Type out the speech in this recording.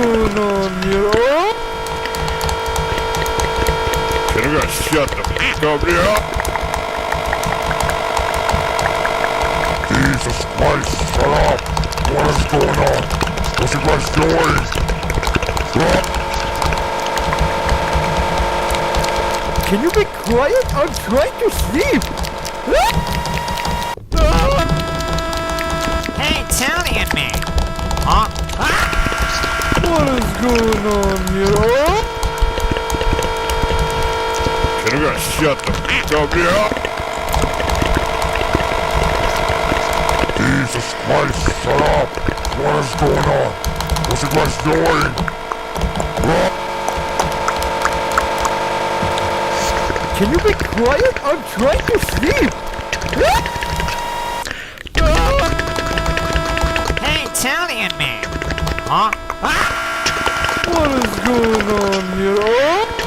going on here? Oh? Can you guys shut the f*** up here? Jesus Christ, shut up! What is going on? What you guys doing? Can you be quiet? I'm trying to sleep. Hey, Italian man! Huh? What is going on here? Oh? Can you guys shut the f*** up here? Jesus Christ, shut up! What is going on? What you guys doing? Can you be quiet? I'm trying to sleep. Hey, Italian man! Huh? What is going on here? Oh?